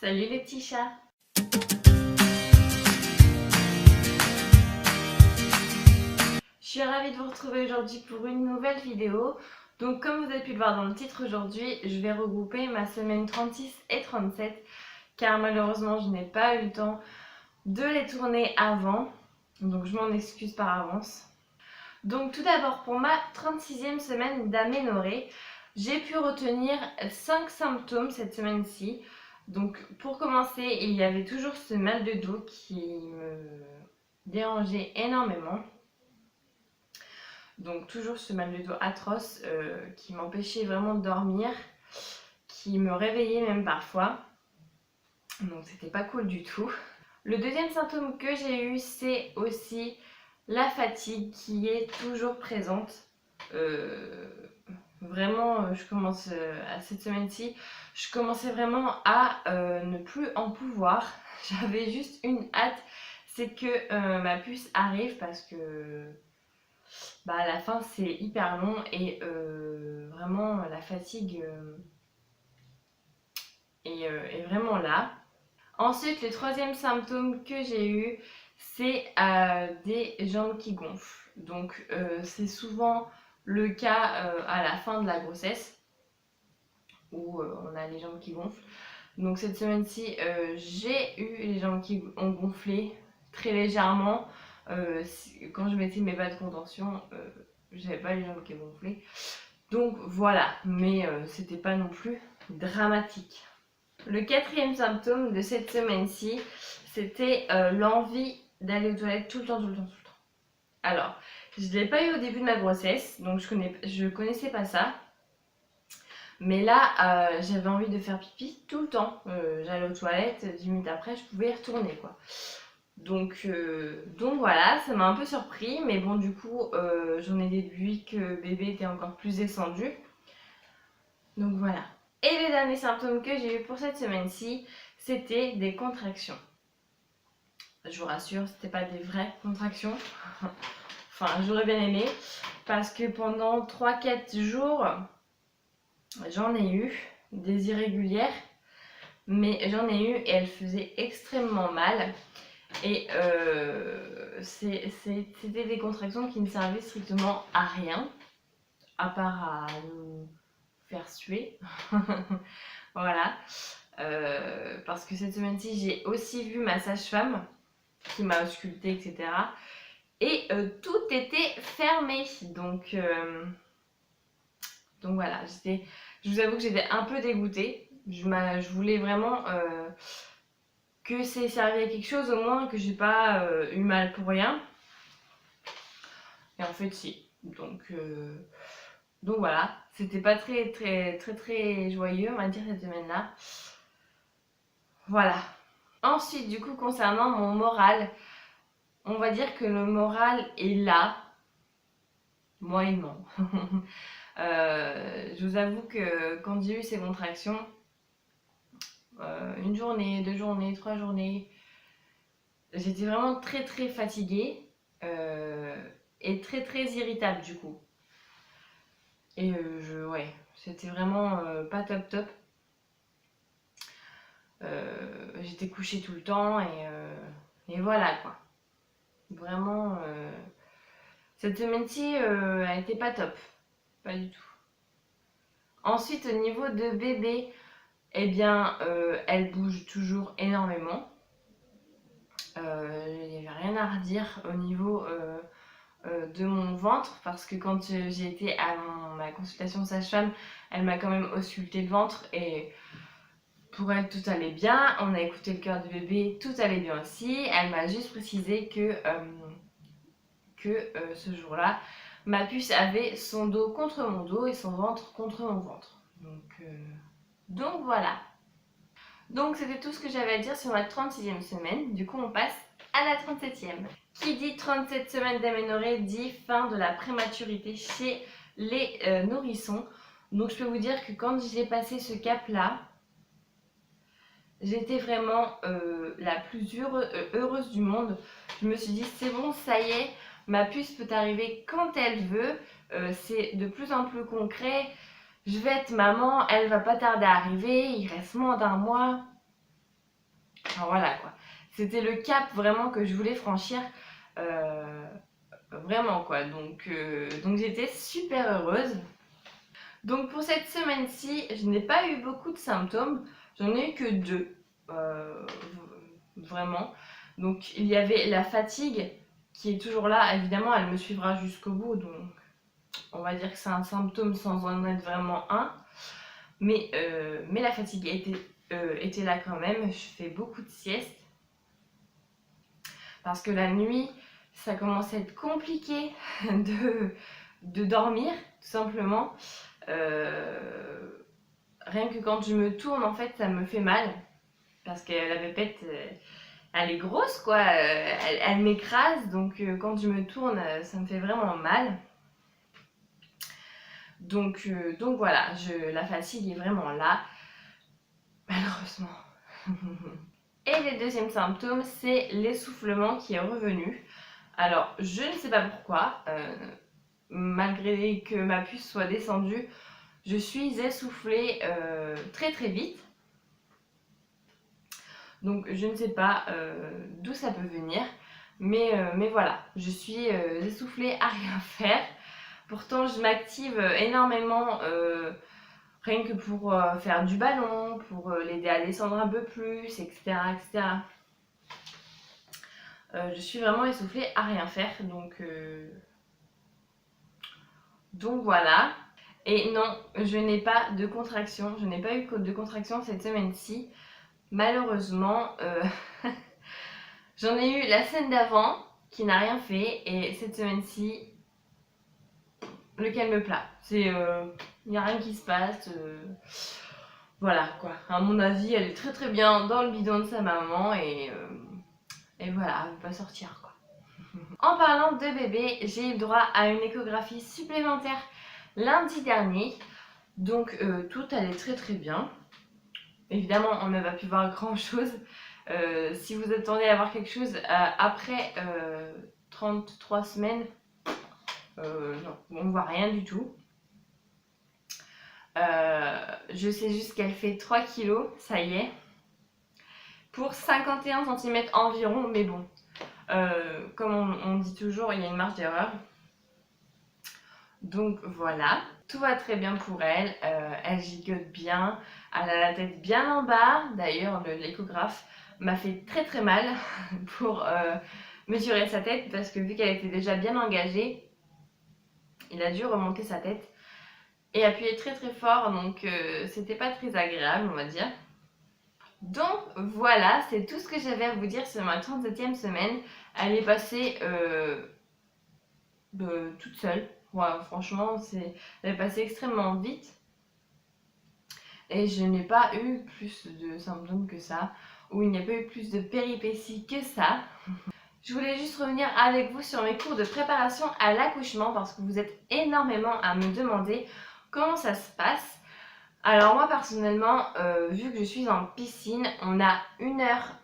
Salut les petits chats! Je suis ravie de vous retrouver aujourd'hui pour une nouvelle vidéo. Donc comme vous avez pu le voir dans le titre aujourd'hui, je vais regrouper ma semaine 36 et 37 car malheureusement je n'ai pas eu le temps de les tourner avant. Donc je m'en excuse par avance. Donc tout d'abord pour ma 36e semaine d'aménorrhée, j'ai pu retenir 5 symptômes cette semaine-ci. Donc pour commencer, il y avait toujours ce mal de dos qui me dérangeait énormément. Donc toujours ce mal de dos atroce qui m'empêchait vraiment de dormir, qui me réveillait même parfois. Donc c'était pas cool du tout. Le deuxième symptôme que j'ai eu, c'est aussi la fatigue qui est toujours présente. Vraiment, je commence à cette semaine-ci, je commençais vraiment à ne plus en pouvoir. J'avais juste une hâte, c'est que ma puce arrive parce que à la fin c'est hyper long et vraiment la fatigue est vraiment là. Ensuite, le troisième symptôme que j'ai eu, c'est des jambes qui gonflent. Donc c'est souvent le cas à la fin de la grossesse où on a les jambes qui gonflent. Donc cette semaine-ci, j'ai eu les jambes qui ont gonflé très légèrement. Quand je mettais mes bas de contention, j'avais pas les jambes qui gonflaient. Donc voilà, mais c'était pas non plus dramatique. Le quatrième symptôme de cette semaine-ci, c'était l'envie d'aller aux toilettes tout le temps. Alors, je ne l'ai pas eu au début de ma grossesse, donc je connaissais pas ça. Mais là, j'avais envie de faire pipi tout le temps. J'allais aux toilettes, 10 minutes après, je pouvais y retourner, quoi. Donc voilà, ça m'a un peu surpris, mais bon, du coup, j'en ai déduit que bébé était encore plus descendu. Donc voilà. Et les derniers symptômes que j'ai eu pour cette semaine-ci, c'était des contractions. Je vous rassure, c'était pas des vraies contractions. Enfin, j'aurais bien aimé, parce que pendant 3-4 jours, j'en ai eu des irrégulières, mais j'en ai eu et elles faisaient extrêmement mal. Et c'était des contractions qui ne servaient strictement à rien, à part à nous faire suer. Voilà. Parce que cette semaine-ci, j'ai aussi vu ma sage-femme qui m'a auscultée, etc. Et tout était fermé. Donc voilà, je vous avoue que j'étais un peu dégoûtée. Je voulais vraiment que c'est servi à quelque chose, au moins que j'ai pas eu mal pour rien. Et en fait, si. Donc voilà, c'était pas très joyeux, on va dire, cette semaine-là. Voilà. Ensuite, du coup, concernant mon moral, on va dire que le moral est là, moyennement. Je vous avoue que quand j'ai eu ces contractions, une journée, 2 journées, 3 journées, j'étais vraiment très fatiguée et très irritable du coup. Et ouais, c'était vraiment pas top. J'étais couchée tout le temps et voilà quoi. Vraiment, cette semaine-ci, elle était pas top. Pas du tout. Ensuite, au niveau de bébé, eh bien, elle bouge toujours énormément. Il n'y avait rien à redire au niveau de mon ventre parce que quand j'ai été à ma consultation sage-femme, elle m'a quand même ausculté le ventre et pour elle tout allait bien. On a écouté le cœur du bébé, tout allait bien aussi. Elle m'a juste précisé que ce jour-là, ma puce avait son dos contre mon dos et son ventre contre mon ventre. Donc voilà. Donc c'était tout ce que j'avais à dire sur ma 36e semaine. Du coup on passe à la 37e. Qui dit 37 semaines d'aménorrhée dit fin de la prématurité chez les nourrissons. Donc je peux vous dire que quand j'ai passé ce cap-là, j'étais vraiment la plus heureuse du monde. Je me suis dit c'est bon, ça y est, ma puce peut arriver quand elle veut. C'est de plus en plus concret. Je vais être maman, elle va pas tarder à arriver, il reste moins d'1 mois. Enfin voilà quoi. C'était le cap vraiment que je voulais franchir. Vraiment quoi. Donc j'étais super heureuse. Donc pour cette semaine-ci, je n'ai pas eu beaucoup de symptômes. J'en ai eu que 2. Vraiment. Donc il y avait la fatigue qui est toujours là. Évidemment, elle me suivra jusqu'au bout. Donc on va dire que c'est un symptôme sans en être vraiment un. Mais la fatigue était là quand même. Je fais beaucoup de siestes. Parce que la nuit, ça commence à être compliqué de dormir, tout simplement. Rien que quand je me tourne, en fait, ça me fait mal. Parce que la pépette, elle est grosse, quoi. Elle m'écrase. Donc, quand je me tourne, ça me fait vraiment mal. Donc voilà, la fatigue est vraiment là. Malheureusement. Et le deuxième symptôme, c'est l'essoufflement qui est revenu. Alors, je ne sais pas pourquoi. Malgré que ma puce soit descendue, je suis essoufflée très très vite. Donc je ne sais pas d'où ça peut venir. Mais voilà, je suis essoufflée à rien faire. Pourtant je m'active énormément rien que pour faire du ballon, pour l'aider à descendre un peu plus, etc. etc. Je suis vraiment essoufflée à rien faire. Donc voilà. Et non, je n'ai pas de contraction. Je n'ai pas eu de contraction cette semaine-ci. Malheureusement, j'en ai eu la semaine d'avant qui n'a rien fait. Et cette semaine-ci, le calme plat. Il n'y a rien qui se passe. Voilà quoi. À mon avis, elle est très très bien dans le bidon de sa maman. Et voilà, elle ne veut pas sortir quoi. En parlant de bébé, j'ai eu droit à une échographie supplémentaire lundi dernier. Donc tout allait très très bien. Évidemment, on n'a pas pu voir grand chose. Si vous attendez à voir quelque chose après 33 semaines, non, on ne voit rien du tout. Je sais juste qu'elle fait 3 kilos, ça y est, pour 51 cm environ, mais bon, comme on dit toujours, il y a une marge d'erreur. Donc voilà, tout va très bien pour elle, elle gigote bien, elle a la tête bien en bas. D'ailleurs l'échographe m'a fait très très mal pour mesurer sa tête parce que vu qu'elle était déjà bien engagée, il a dû remonter sa tête et appuyer très très fort, donc c'était pas très agréable on va dire. Donc voilà, c'est tout ce que j'avais à vous dire sur ma 37e semaine. Elle est passée toute seule. Ouais, franchement, elle est passée extrêmement vite. Et je n'ai pas eu plus de symptômes que ça, ou il n'y a pas eu plus de péripéties que ça. Je voulais juste revenir avec vous sur mes cours de préparation à l'accouchement parce que vous êtes énormément à me demander comment ça se passe. Alors moi personnellement, vu que je suis en piscine, on a 1 heure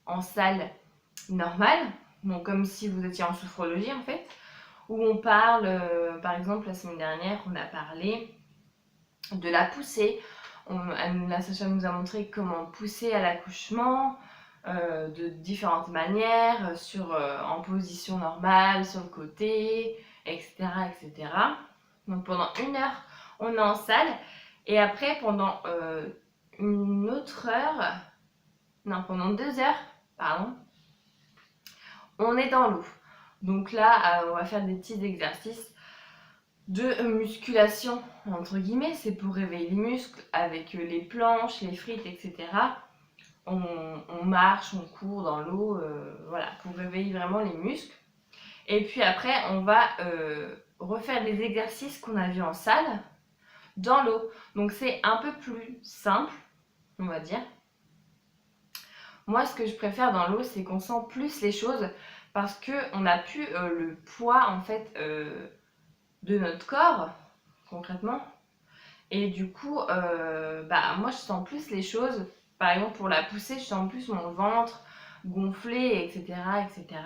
en salle normale, donc comme si vous étiez en sophrologie en fait, où on parle, par exemple la semaine dernière, on a parlé de la poussée. La sage-femme nous a montré comment pousser à l'accouchement, de différentes manières, en position normale, sur le côté, etc. etc. Donc pendant 1 heure, on est en salle, et après pendant une autre heure, non pendant 2 heures, pardon, on est dans l'eau. Donc là, on va faire des petits exercices de musculation, entre guillemets, c'est pour réveiller les muscles avec les planches, les frites, etc. On marche, on court dans l'eau, voilà, pour réveiller vraiment les muscles. Et puis après, on va refaire les exercices qu'on a vus en salle dans l'eau. Donc c'est un peu plus simple, on va dire. Moi, ce que je préfère dans l'eau, c'est qu'on sent plus les choses parce qu'on n'a plus le poids en fait de notre corps, concrètement. Et du coup, moi je sens plus les choses. Par exemple, pour la poussée, je sens plus mon ventre gonflé, etc. etc.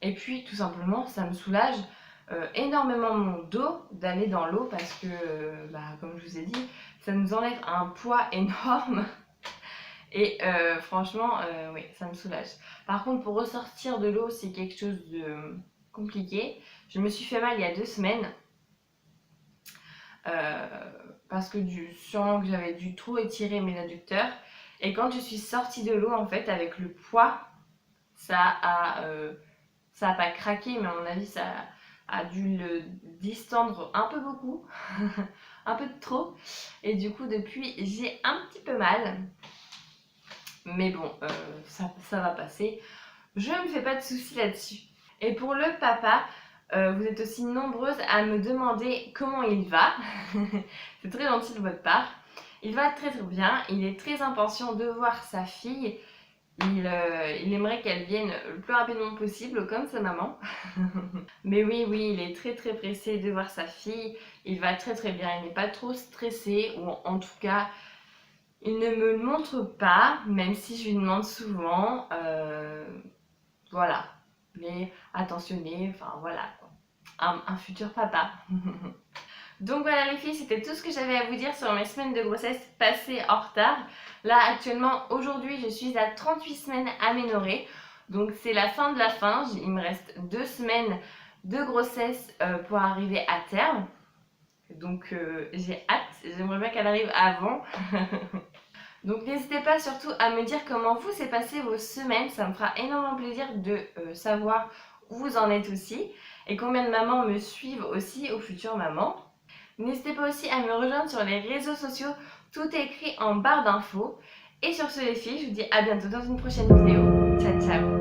Et puis, tout simplement, ça me soulage énormément mon dos d'aller dans l'eau parce que, comme je vous ai dit, ça nous enlève un poids énorme. Et franchement, oui, ça me soulage. Par contre, pour ressortir de l'eau, c'est quelque chose de compliqué. Je me suis fait mal il y a 2 semaines. euh, Parce que sûrement que j'avais dû trop étirer mes adducteurs. Et quand je suis sortie de l'eau, en fait, avec le poids, ça a, euh, ça a pas craqué, mais à mon avis, ça a dû le distendre un peu beaucoup, un peu de trop. Et du coup, depuis, j'ai un petit peu mal. Mais bon, ça va passer. Je ne me fais pas de soucis là-dessus. Et pour le papa, vous êtes aussi nombreuses à me demander comment il va. C'est très gentil de votre part. Il va très très bien. Il est très impatient de voir sa fille. Il aimerait qu'elle vienne le plus rapidement possible, comme sa maman. Mais oui, oui, il est très très pressé de voir sa fille. Il va très très bien. Il n'est pas trop stressé, ou en tout cas, il ne me le montre pas, même si je lui demande souvent. Voilà. Mais attentionné, enfin voilà quoi. Un futur papa. Donc voilà les filles, c'était tout ce que j'avais à vous dire sur mes semaines de grossesse passées en retard. Là actuellement, aujourd'hui, je suis à 38 semaines aménorrhées. Donc c'est la fin de la fin. Il me reste 2 semaines de grossesse pour arriver à terme. Donc j'ai hâte, j'aimerais bien qu'elle arrive avant. Donc n'hésitez pas surtout à me dire comment vous s'est passé vos semaines. Ça me fera énormément plaisir de savoir où vous en êtes aussi. Et combien de mamans me suivent aussi, aux futures mamans. N'hésitez pas aussi à me rejoindre sur les réseaux sociaux, tout est écrit en barre d'infos. Et sur ce les filles, je vous dis à bientôt dans une prochaine vidéo. Ciao ciao.